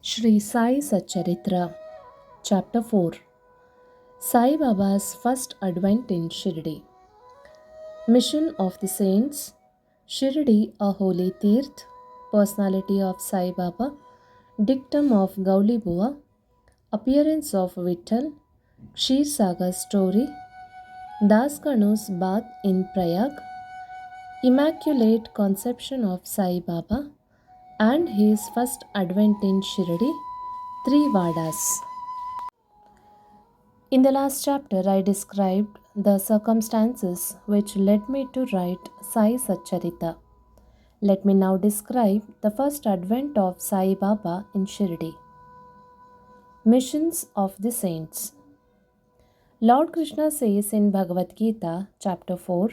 Shri Sai Satcharitra, Chapter 4. Sai Baba's First Advent in Shirdi. Mission of the Saints. Shirdi, a holy Tirth. Personality of Sai Baba. Dictum of Goulibua. Appearance of Vitthal. Kshirsagar story. Das Ganu's bath in Prayag. Immaculate conception of Sai Baba and his first advent in Shirdi. Three Wadas. In the last chapter, I described the circumstances which led me to write Sai Satcharitra. Let me now describe the first advent of Sai Baba in Shirdi. Missions of the Saints. Lord Krishna says in Bhagavad Gita, chapter 4,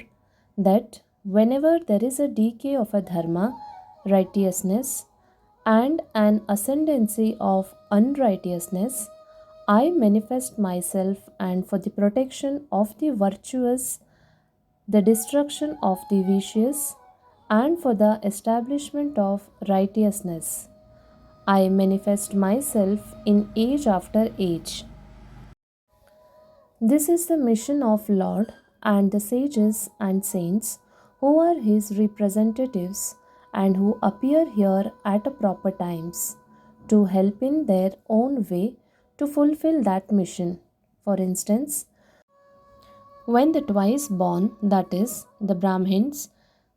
that whenever there is a decay of a dharma, righteousness, and an ascendancy of unrighteousness, I manifest myself, and for the protection of the virtuous, the destruction of the vicious, and for the establishment of righteousness, I manifest myself in age after age. This is the mission of Lord and the sages and saints who are his representatives and who appear here at proper times to help in their own way to fulfill that mission. For instance, when the twice born, that is, the Brahmins,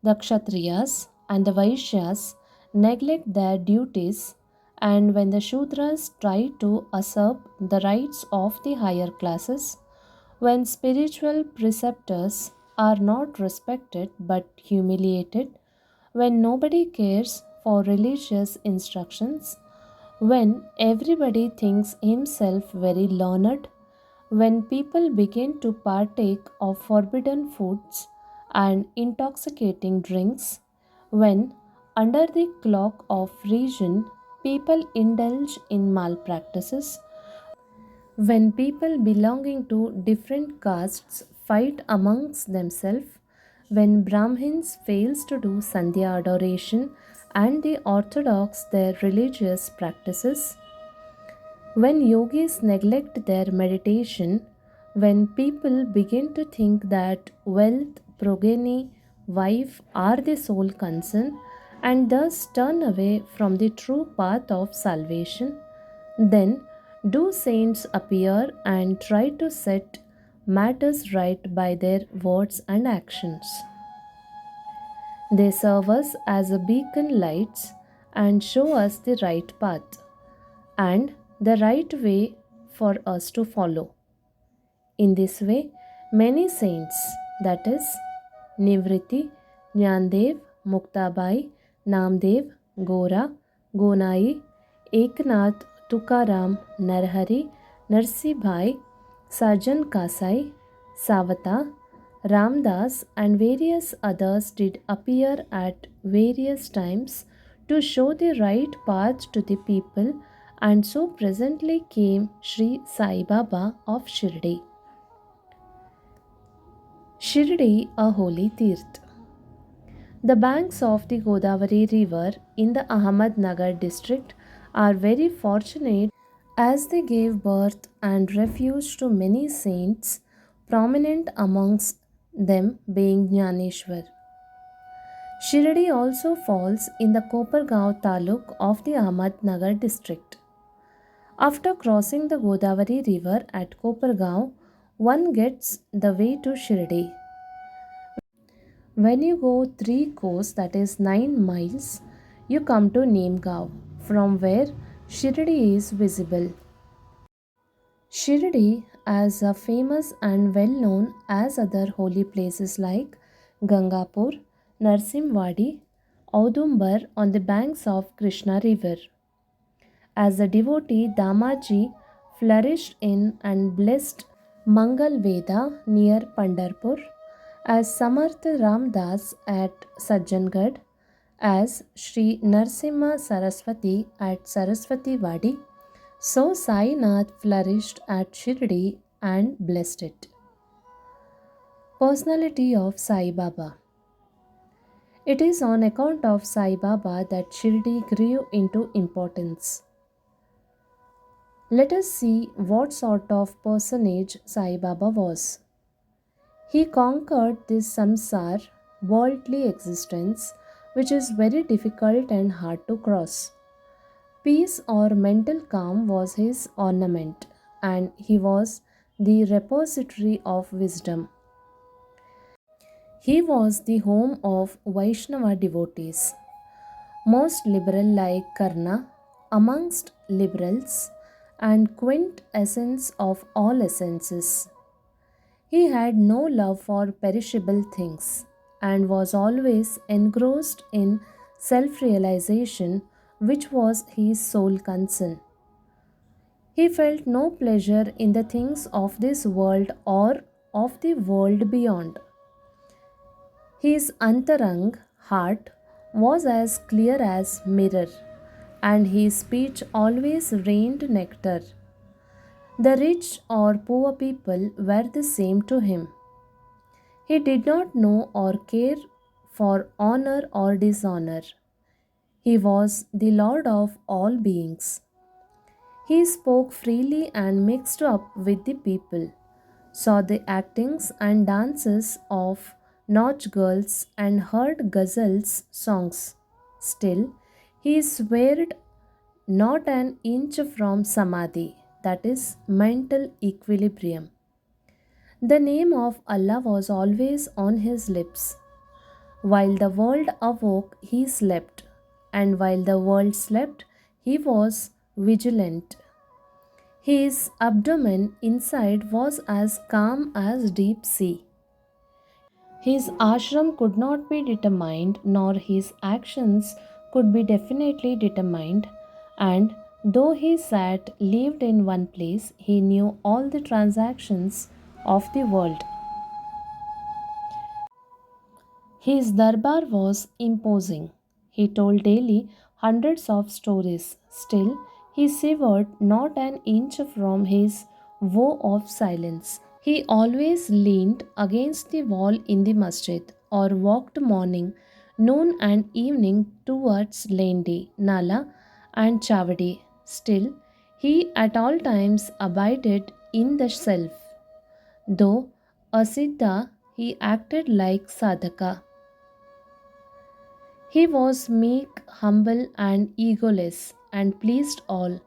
the Kshatriyas, and the Vaishyas, neglect their duties, and when the Shudras try to usurp the rights of the higher classes, when spiritual preceptors are not respected but humiliated, when nobody cares for religious instructions, when everybody thinks himself very learned, when people begin to partake of forbidden foods and intoxicating drinks, when, under the cloak of reason, people indulge in malpractices, when people belonging to different castes fight amongst themselves, when Brahmins fails to do Sandhya adoration and the Orthodox their religious practices, when yogis neglect their meditation, when people begin to think that wealth, progeny, wife are the sole concern and thus turn away from the true path of salvation, then do saints appear and try to set matters right by their words and actions. They serve us as a beacon lights and show us the right path and the right way for us to follow. In this way, many saints, that is, Nivriti, Jnandev, Muktabai, Namdev, Gora, Gonai, Eknath, Tukaram, Narhari, Narsibhai, Sajan Kasai, Savata, Ramdas, and various others did appear at various times to show the right path to the people, and so presently came Shri Sai Baba of Shirdi. Shirdi, a holy Tirth. The banks of the Godavari river in the Ahmednagar district are very fortunate as they gave birth and refuge to many saints, prominent amongst them being Jnaneshwar. Shirdi also falls in the Kopargaon taluk of the Ahmednagar district. After crossing the Godavari river at Kopargaon, one gets the way to Shirdi. When you go 3 kos, that is 9 miles, you come to Nemgaon, from where Shirdi is visible. Shirdi, as a famous and well known as other holy places like Gangapur, Narsimwadi, Audumbar on the banks of Krishna river. As a devotee, Damaji flourished in and blessed Mangal Veda near Pandharpur, as Samarth Ramdas at Sajjangad, as Sri Narsimha Saraswati at Saraswati Wadi, so Sainath flourished at Shirdi and blessed it. Personality of Sai Baba. It is on account of Sai Baba that Shirdi grew into importance. Let us see what sort of personage Sai Baba was. He conquered this samsar, worldly existence, which is very difficult and hard to cross. Peace or mental calm was his ornament, and he was the repository of wisdom. He was the home of Vaishnava devotees, most liberal like Karna, amongst liberals, and quintessence of all essences. He had no love for perishable things and was always engrossed in self realization, which was his sole concern. He felt no pleasure in the things of this world or of the world beyond. His antarang heart was as clear as mirror, and his speech always rained nectar. The rich or poor people were the same to him. He did not know or care for honor or dishonor. He was the Lord of all beings. He spoke freely and mixed up with the people, saw the actings and dances of Nautch girls and heard ghazals songs. Still, he swerved not an inch from samadhi, that is, mental equilibrium. The name of Allah was always on his lips. While the world awoke, he slept, and while the world slept, he was vigilant. His abdomen inside was as calm as deep sea. His ashram could not be determined, nor his actions could be definitely determined, and though he lived in one place, he knew all the transactions of the world. His darbar was imposing. He told daily hundreds of stories. Still, he severed not an inch from his vow of silence. He always leaned against the wall in the masjid or walked morning, noon, and evening towards Lendi, Nala, and Chavadi. Still, he at all times abided in the self. Though a Siddha, he acted like Sadhaka. He was meek, humble, and egoless, and pleased all.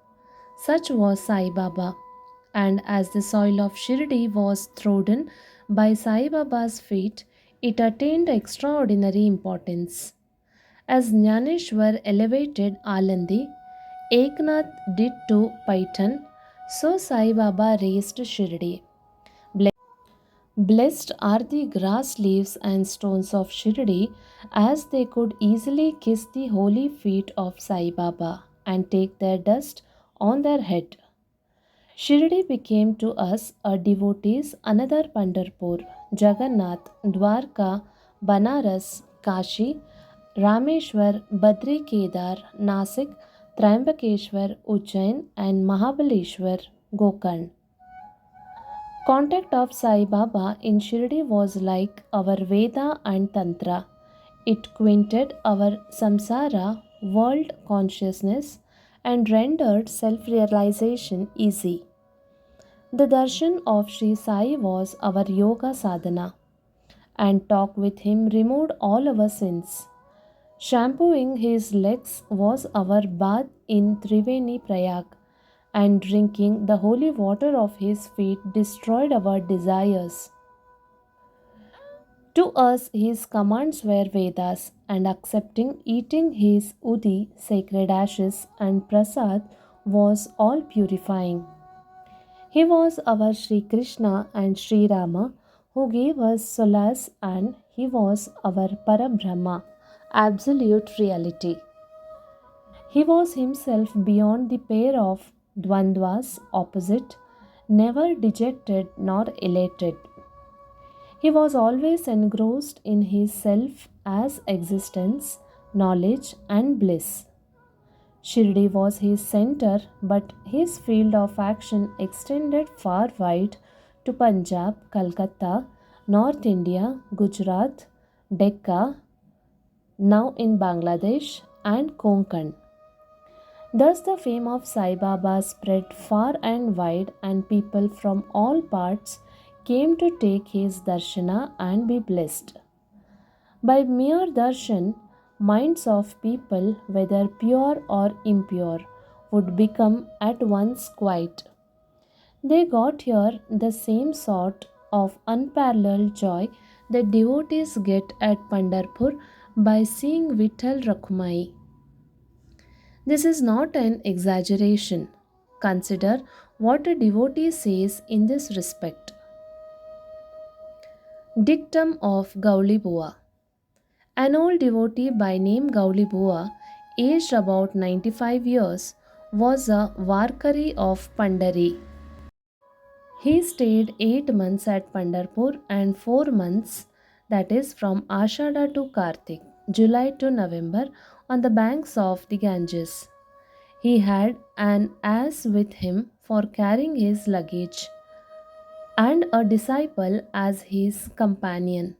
Such was Sai Baba. And as the soil of Shirdi was trodden by Sai Baba's feet, it attained extraordinary importance. As Jnaneshwar elevated Alandi, Eknath did to Paitan, so Sai Baba raised Shirdi. Blessed are the grass leaves and stones of Shirdi, as they could easily kiss the holy feet of Sai Baba and take their dust on their head. Shirdi became to us a devotee's another Pandharpur, Jagannath, Dwarka, Banaras, Kashi, Rameshwar, Badri Kedar, Nasik, Triambakeshwar, Ujjain, and Mahabaleshwar, Gokarn. Contact of Sai Baba in Shirdi was like our Veda and Tantra. It quinted our samsara, world consciousness, and rendered self realization easy. The darshan of Shri Sai was our yoga sadhana, and talk with him removed all our sins. Shampooing his legs was our bath in Triveni Prayag, and drinking the holy water of his feet destroyed our desires. To us, his commands were Vedas, and accepting eating his udi, sacred ashes, and prasad was all purifying. He was our Sri Krishna and Sri Rama who gave us solace, and he was our Parabrahma, absolute reality. He was himself beyond the pair of dvandvas opposite, never dejected nor elated. He was always engrossed in his self as existence, knowledge, and bliss. Shirdi was his center, but his field of action extended far wide to Punjab, Calcutta, North India, Gujarat, Decca, now in Bangladesh, and Konkan. Thus, the fame of Sai Baba spread far and wide, and people from all parts came to take his darshana and be blessed. By mere darshan, minds of people, whether pure or impure, would become at once quiet. They got here the same sort of unparalleled joy that devotees get at Pandharpur by seeing Vitthal Rakhumai. This is not an exaggeration. Consider what a devotee says in this respect. Dictum of Goulibua. An old devotee by name Goulibua, aged about 95 years, was a Varkari of Pandari. He stayed 8 months at Pandharpur and 4 months, that is from Ashada to Kartik, July to November, on the banks of the Ganges. He had an ass with him for carrying his luggage and a disciple as his companion.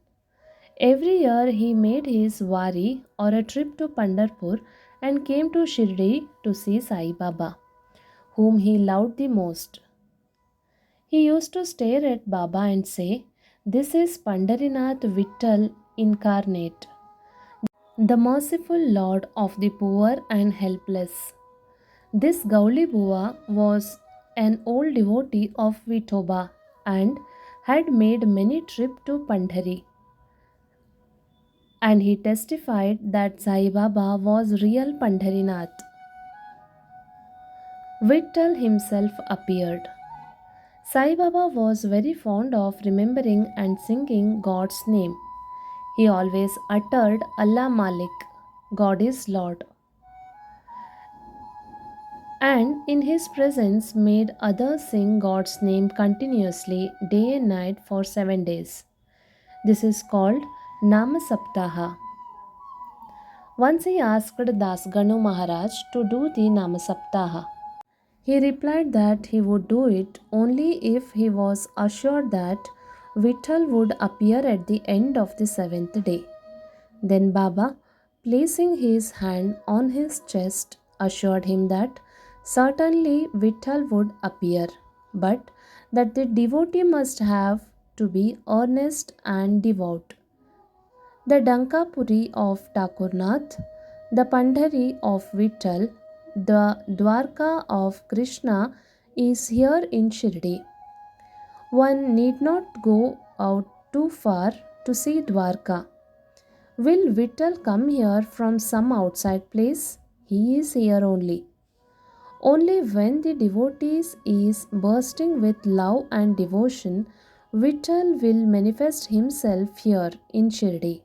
Every year he made his wari or a trip to Pandharpur and came to Shirdi to see Sai Baba, whom he loved the most. He used to stare at Baba and say, "This is Pandarinath Vitthal incarnate, the merciful Lord of the poor and helpless." This Goulibua was an old devotee of Vithoba and had made many trips to Pandhari. And he testified that Sai Baba was real Pandharinath. Vitthal himself appeared. Sai Baba was very fond of remembering and singing God's name. He always uttered Allah Malik, God is Lord, and in his presence made others sing God's name continuously day and night for 7 days. This is called Nama Saptaha. Once he asked Das Ganu Maharaj to do the Nama Saptaha. He replied that he would do it only if he was assured that Vitthal would appear at the end of the seventh day. Then Baba, placing his hand on his chest, assured him that certainly Vitthal would appear, but that the devotee must have to be earnest and devout. The Dankapuri of Thakurnath, the Pandhari of Vitthal, the Dwarka of Krishna is here in Shirdi. One need not go out too far to see Dwarka. Will Vitthal come here from some outside place? He is here only. Only when the devotee is bursting with love and devotion, Vitthal will manifest himself here in Shirdi.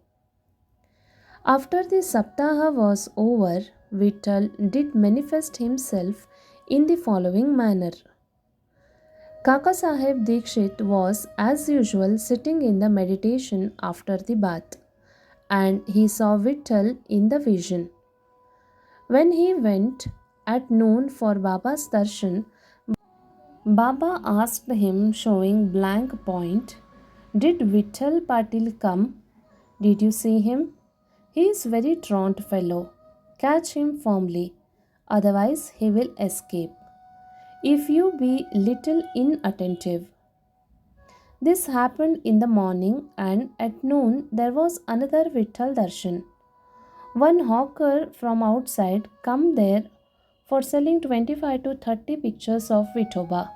After the Saptaha was over, Vitthal did manifest himself in the following manner. Kaka Sahib Dikshit was as usual sitting in the meditation after the bath, and he saw Vitthal in the vision. When he went at noon for Baba's darshan, Baba asked him, showing blank point, "Did Vitthal Patil come? Did you see him? He is very truant fellow. Catch him firmly, otherwise he will escape, if you be little inattentive." This happened in the morning, and at noon there was another Vitthal darshan. One hawker from outside come there for selling 25 to 30 pictures of Vithoba.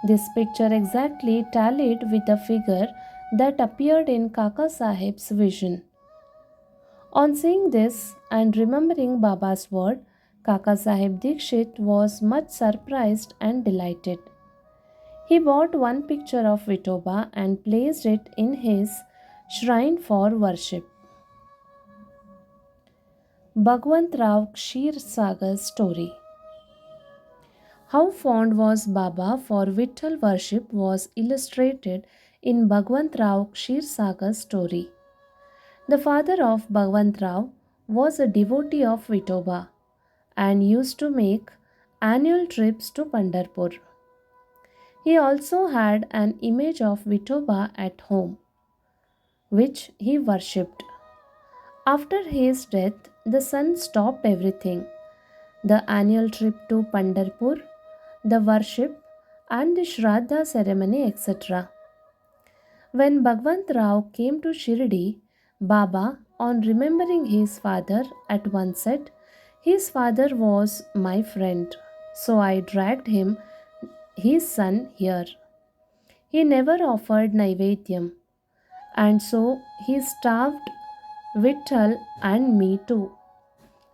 This picture exactly tallied with the figure that appeared in Kaka Sahib's vision. On seeing this and remembering Baba's word, Kaka Sahib Dikshit was much surprised and delighted. He bought one picture of Vithoba and placed it in his shrine for worship. Bhagwantrao Kshirsagar story. How fond was Baba for Vitthal worship was illustrated in Bhagwantrao Kshirsagar story. The father of Bhagwantrao was a devotee of Vithoba and used to make annual trips to Pandharpur. He also had an image of Vithoba at home, which he worshipped. After his death, the son stopped everything, the annual trip to Pandharpur, the worship, and the Shraddha ceremony, etc. When Bhagwant Rao came to Shirdi, Baba, on remembering his father, at once said, "His father was my friend, so I dragged his son, here. He never offered Naivedyam, and so he starved Vitthal and me too.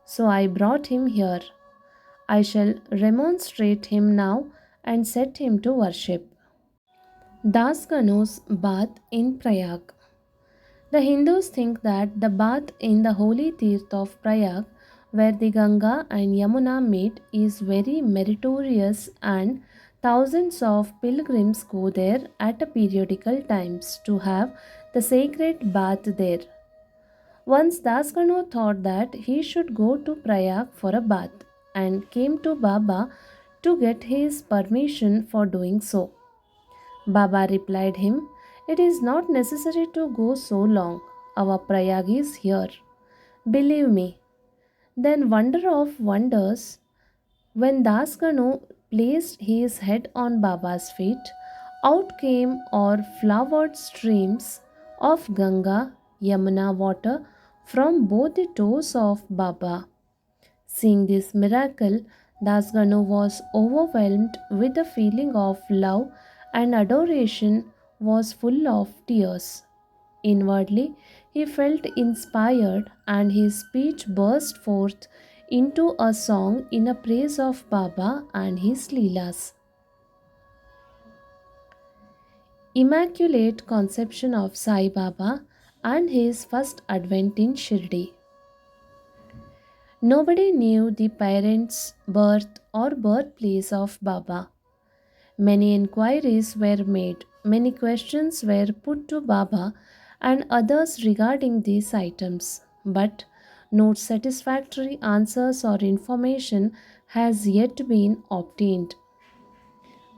So I brought him here. I shall remonstrate him now and set him to worship." Das Ganu's bath in Prayag. The Hindus think that the bath in the holy Tirth of Prayag, where the Ganga and Yamuna meet, is very meritorious, and thousands of pilgrims go there at periodical times to have the sacred bath there. Once Dasganu thought that he should go to Prayag for a bath and came to Baba to get his permission for doing so. Baba replied him, "It is not necessary to go so long. Our Prayag is here. Believe me." Then, wonder of wonders, when Dasganu placed his head on Baba's feet, out came or flowered streams of Ganga, Yamuna water from both the toes of Baba. Seeing this miracle, Dasganu was overwhelmed with a feeling of love and adoration, was full of tears. Inwardly, he felt inspired, and his speech burst forth into a song in a praise of Baba and his Leelas. Immaculate Conception of Sai Baba and his first advent in Shirdi. Nobody knew the parents' birth or birthplace of Baba. Many inquiries were made, many questions were put to Baba and others regarding these items, but no satisfactory answers or information has yet been obtained.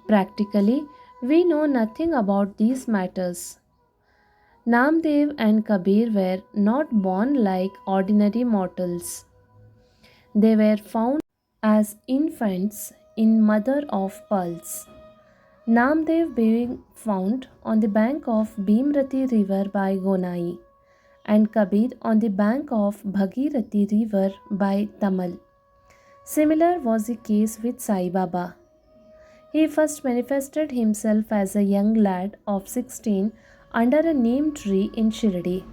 Practically, we know nothing about these matters. Namdev and Kabir were not born like ordinary mortals. They were found as infants in mother of pearls. Namdev being found on the bank of Bhimrati river by Gonai, and Kabir on the bank of Bhagirathi river by Tamal. Similar was the case with Sai Baba. He first manifested himself as a young lad of 16 under a neem tree in Shirdi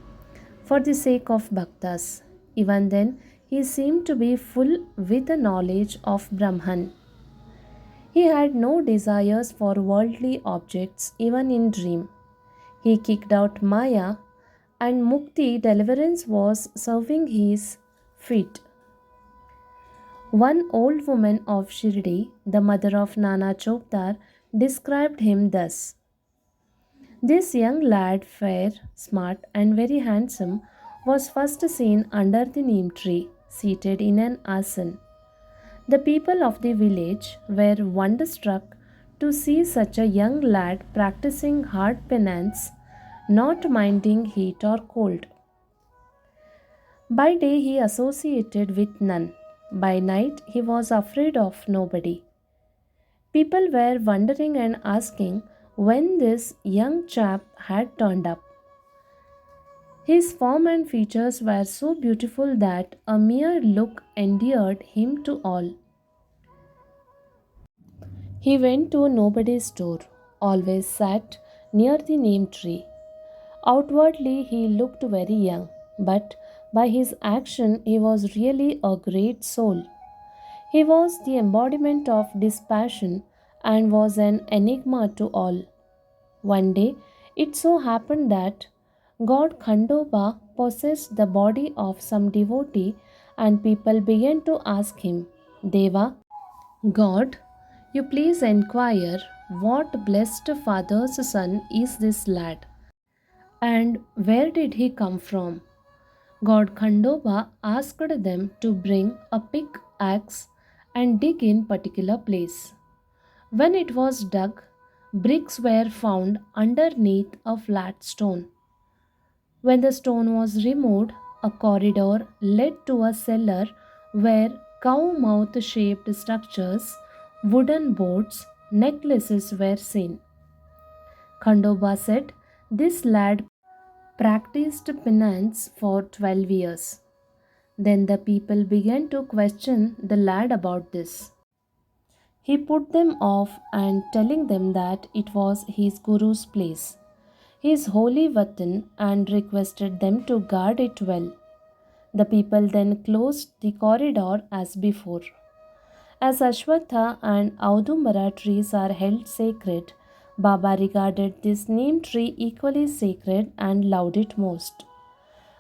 for the sake of bhaktas. Even then, he seemed to be full with the knowledge of Brahman. He had no desires for worldly objects even in dream. He kicked out Maya, and Mukti, deliverance, was serving his feet. One old woman of Shirdi, the mother of Nana Chokdar, described him thus: "This young lad, fair, smart, and very handsome, was first seen under the neem tree, seated in an asan. The people of the village were wonderstruck to see such a young lad practicing hard penance, not minding heat or cold. By day he associated with none. By night he was afraid of nobody. People were wondering and asking when this young chap had turned up. His form and features were so beautiful that a mere look endeared him to all. He went to nobody's door, always sat near the neem tree. Outwardly he looked very young, but by his action he was really a great soul. He was the embodiment of dispassion and was an enigma to all. One day it so happened that God Khandoba possessed the body of some devotee, and people began to ask him, Deva, God, you please inquire what blessed father's son is this lad, and where did he come from? God Khandoba asked them to bring a pickaxe and dig in particular place. When it was dug, bricks were found underneath a flat stone. When the stone was removed, a corridor led to a cellar where Cow mouth shaped structures, wooden boards, necklaces were seen. Khandoba said this lad practiced penance for 12 years. Then the people began to question the lad about this. He put them off and telling them that it was his guru's place, his holy Vatan, and requested them to guard it well. The people then closed the corridor as before. As Ashwatha and Audumara trees are held sacred, Baba regarded this neem tree equally sacred and loved it most.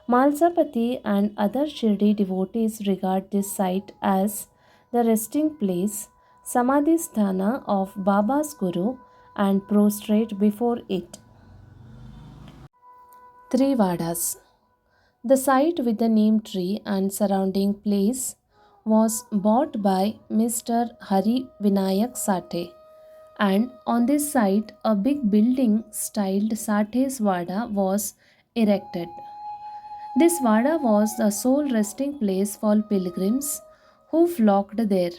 Malsapati and other Shirdi devotees regard this site as the resting place, Samadhi Sthana of Baba's Guru, and prostrate before it. Three Vadas. The site with the neem tree and surrounding place was bought by Mr. Hari Vinayak Sathe, and on this site a big building styled Sathe's Vada was erected. This Vada was the sole resting place for pilgrims who flocked there.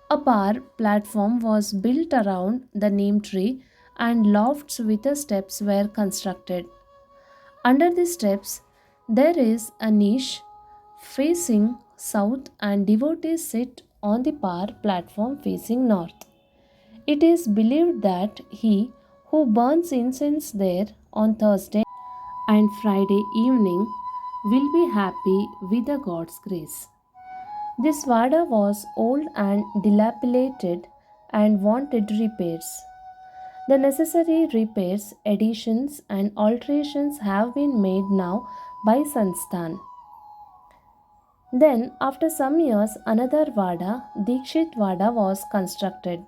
A par platform was built around the neem tree and lofts with the steps were constructed. Under the steps, there is a niche facing south and devotees sit on the par platform facing north. It is believed that he who burns incense there on Thursday and Friday evening will be happy with the God's grace. This Vada was old and dilapidated and wanted repairs. The necessary repairs, additions, and alterations have been made now by Sansthan. Then, after some years, another Vada, Dikshit Vada, was constructed.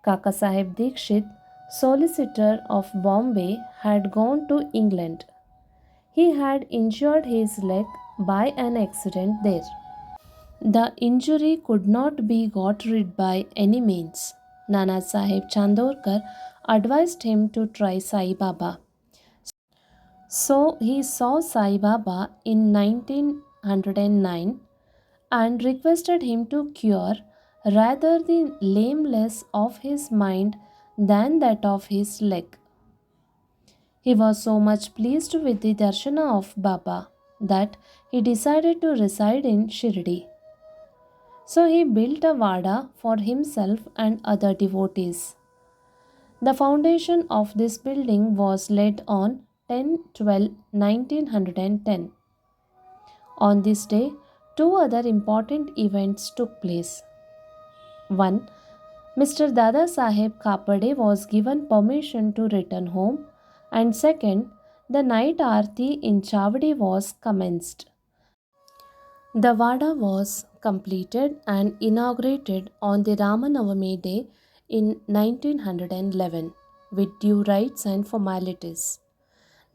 Kaka Sahib Dikshit, solicitor of Bombay, had gone to England. He had injured his leg by an accident there. The injury could not be got rid by any means. Nana Sahib Chandorkar advised him to try Sai Baba. So he saw Sai Baba in 1909 and requested him to cure rather the lameness of his mind than that of his leg. He was so much pleased with the darshana of Baba that he decided to reside in Shirdi. So he built a Vada for himself and other devotees. The foundation of this building was laid on 10/12/1910. On this day, two other important events took place. One, Mr. Dada Saheb Kapade was given permission to return home, and second, the night aarti in Chavadi was commenced. The Vada was completed and inaugurated on the Ramanavami day in 1911 with due rites and formalities.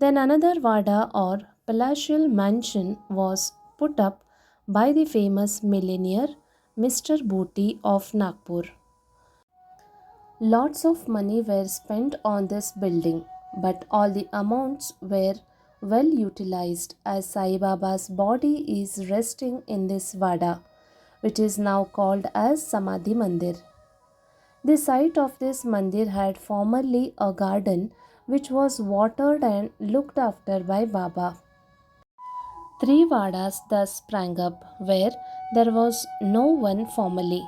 Then another Vada or palatial mansion was put up by the famous millionaire Mr. Booty of Nagpur. Lots of money were spent on this building, but all the amounts were well utilized as Sai Baba's body is resting in this Vada, which is now called as Samadhi Mandir. The site of this mandir had formerly a garden which was watered and looked after by Baba. Three Vadas thus sprang up where there was no one formerly.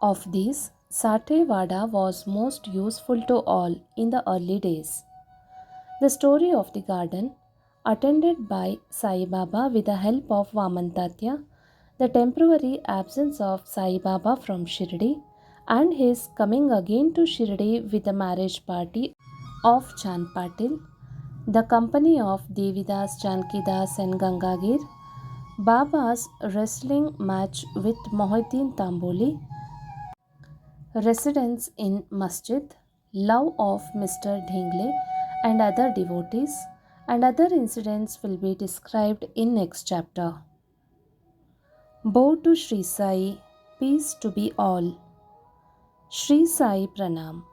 Of these, Sathe Vada was most useful to all in the early days. The story of the garden, attended by Sai Baba with the help of Vamantatya, the temporary absence of Sai Baba from Shirdi, and his coming again to Shirdi with the marriage party of Chand Patil, the company of Devidas, Jankidas, and Gangagir, Baba's wrestling match with Mohiddin Tamboli, residence in Masjid, love of Mr. Dhingle and other devotees, and other incidents will be described in next chapter. Bow to Shri Sai, peace to be all. Shri Sai Pranam.